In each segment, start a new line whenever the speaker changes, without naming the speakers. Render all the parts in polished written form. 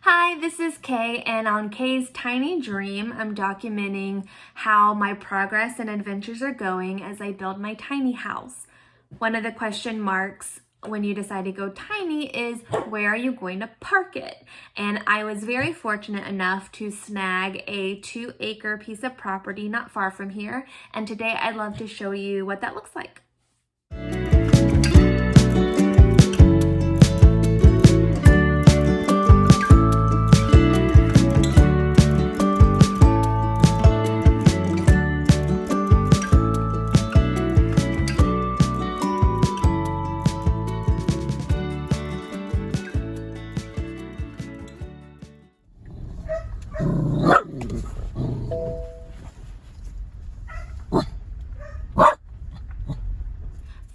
Hi, this is Kay, and on Kay's Tiny Dream, I'm documenting how my progress and adventures are going as I build my tiny house. One of the question marks when you decide to go tiny is, where are you going to park it? And I was very fortunate enough to snag a 2-acre piece of property not far from here, and today I'd love to show you what that looks like.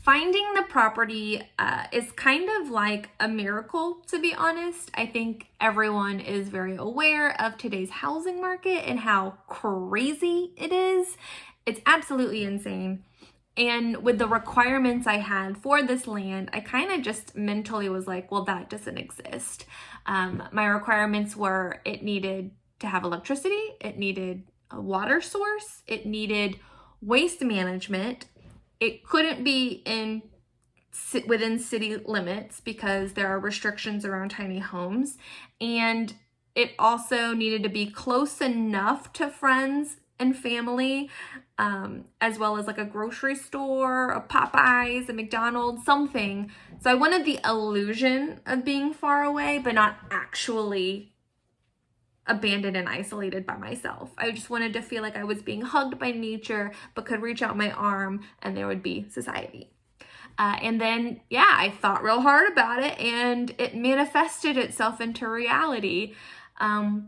Finding the property is kind of like a miracle, to be honest. I think everyone is very aware of today's housing market and how crazy it is. It's absolutely insane. And with the requirements I had for this land, I kind of just mentally was like, well, that doesn't exist. My requirements were it needed to have electricity, it needed a water source, it needed waste management. It couldn't be within city limits because there are restrictions around tiny homes. And it also needed to be close enough to friends and family, as well as like a grocery store, a Popeyes, a McDonald's, something. So I wanted the illusion of being far away, but not actually abandoned and isolated by myself. I just wanted to feel like I was being hugged by nature, but could reach out my arm and there would be society. And then, yeah, I thought real hard about it and it manifested itself into reality,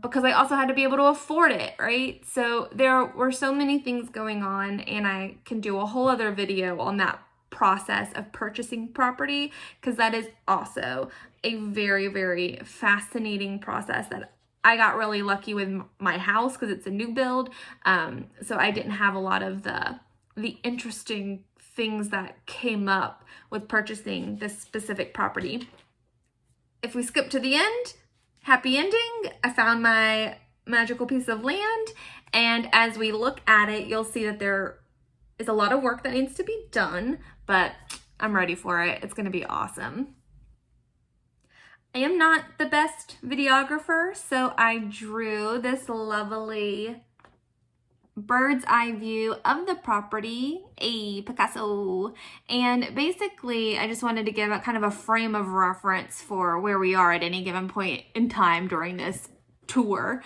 because I also had to be able to afford it, right? So there were so many things going on, and I can do a whole other video on that process of purchasing property, because that is also a very, very fascinating process that I got really lucky with my house because it's a new build. So I didn't have a lot of the interesting things that came up with purchasing this specific property. If we skip to the end, happy ending. I found my magical piece of land, and as we look at it, you'll see that there is a lot of work that needs to be done, but I'm ready for it. It's gonna be awesome. I am not the best videographer, so I drew this lovely bird's eye view of the property, a Picasso. And basically, I just wanted to give a kind of a frame of reference for where we are at any given point in time during this tour.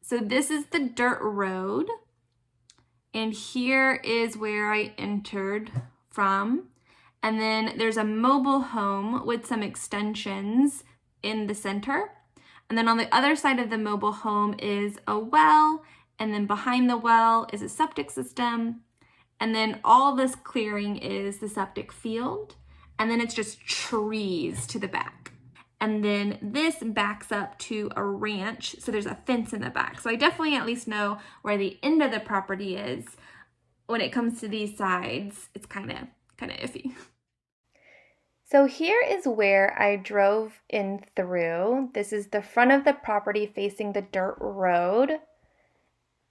So this is the dirt road, and here is where I entered from. And then there's a mobile home with some extensions in the center. And then on the other side of the mobile home is a well, and then behind the well is a septic system. And then all this clearing is the septic field. And then it's just trees to the back. And then this backs up to a ranch. So there's a fence in the back. So I definitely at least know where the end of the property is. When it comes to these sides, it's kind of iffy. So here is where I drove in through. This is the front of the property facing the dirt road.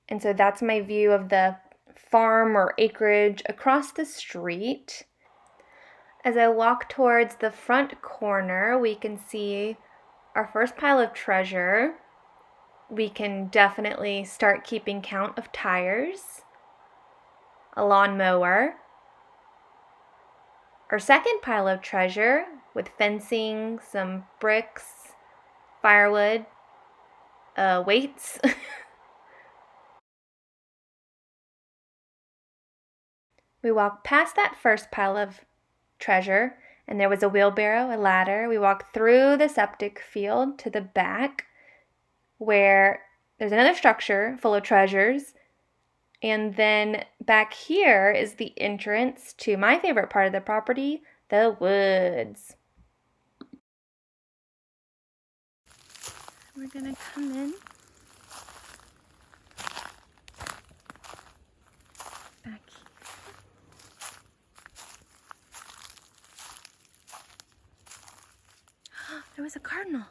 And so that's my view of the farm or acreage across the street. As I walk towards the front corner, we can see our first pile of treasure. We can definitely start keeping count of tires, a lawnmower. Our second pile of treasure with fencing, some bricks, firewood, weights. We walked past that first pile of treasure, and there was a wheelbarrow, a ladder. We walked through the septic field to the back, where there's another structure full of treasures. And then back here is the entrance to my favorite part of the property, the woods. We're gonna come in. Back here. There was a cardinal.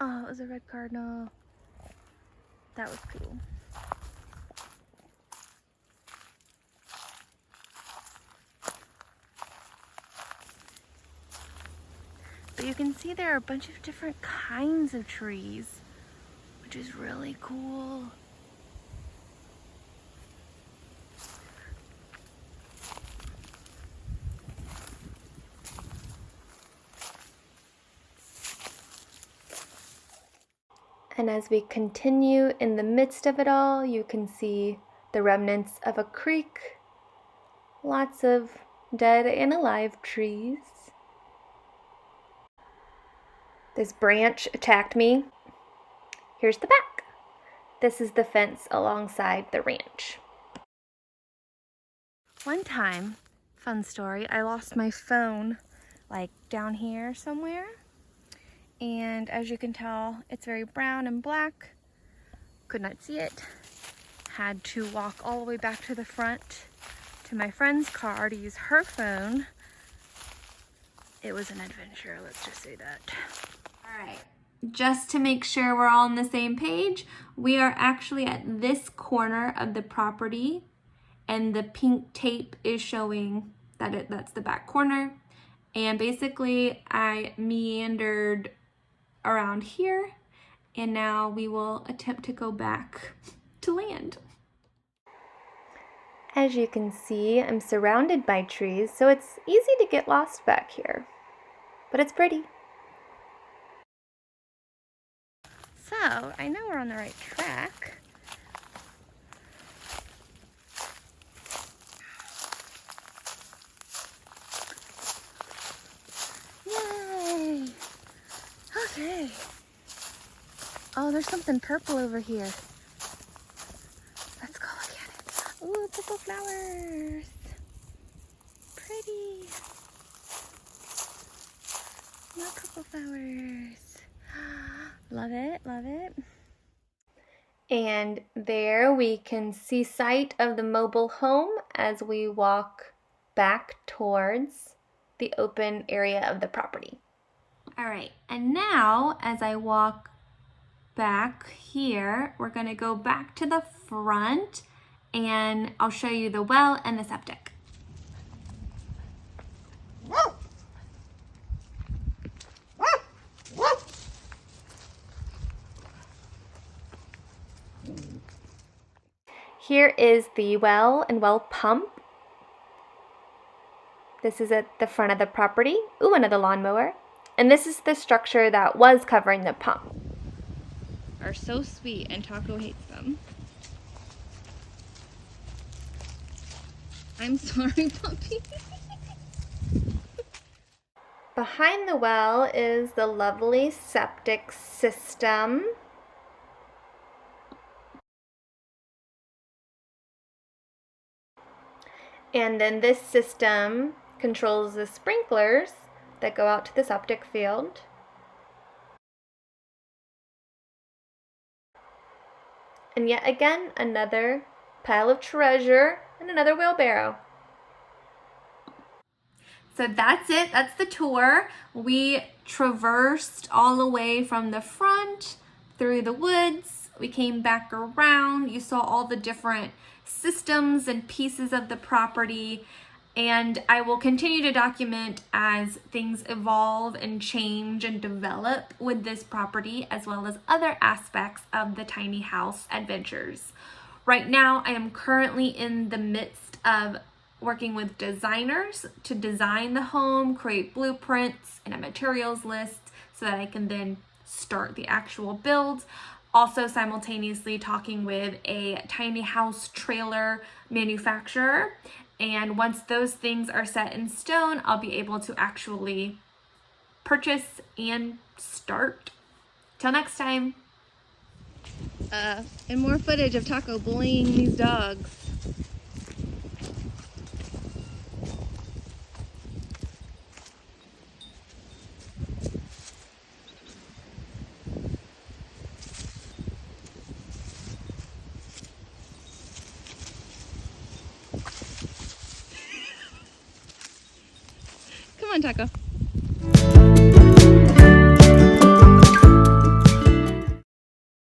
Oh, it was a red cardinal. That was cool. But you can see there are a bunch of different kinds of trees, which is really cool. And as we continue in the midst of it all, you can see the remnants of a creek, lots of dead and alive trees. This branch attacked me. Here's the back. This is the fence alongside the ranch. One time, fun story, I lost my phone like down here somewhere. And as you can tell, it's very brown and black. Could not see it. Had to walk all the way back to the front to my friend's car to use her phone. It was an adventure, let's just say that. All right, just to make sure we're all on the same page, we are actually at this corner of the property, and the pink tape is showing that that's the back corner. And basically I meandered around here, and now we will attempt to go back to land. As you can see, I'm surrounded by trees, so it's easy to get lost back here, but it's pretty. So, I know we're on the right track. Yay! Okay. Oh, there's something purple over here. Let's go look at it. Ooh, purple flowers. Pretty. More purple flowers. Love it, love it. And there we can see sight of the mobile home as we walk back towards the open area of the property. All right, and now as I walk back here, we're gonna go back to the front and I'll show you the well and the septic. Here is the well and well pump. This is at the front of the property. Ooh, another lawnmower. And this is the structure that was covering the pump. Are so sweet, and Taco hates them. I'm sorry, puppy. Behind the well is the lovely septic system. And then this system controls the sprinklers that go out to the septic field. And yet again, another pile of treasure and another wheelbarrow. So that's it, that's the tour. We traversed all the way from the front through the woods. We came back around. You saw all the different systems and pieces of the property. And I will continue to document as things evolve and change and develop with this property, as well as other aspects of the tiny house adventures. Right now, I am currently in the midst of working with designers to design the home, create blueprints and a materials list so that I can then start the actual build. Also simultaneously talking with a tiny house trailer manufacturer. And once those things are set in stone, I'll be able to actually purchase and start. Till next time. And more footage of Taco bullying these dogs. Come on, Taco.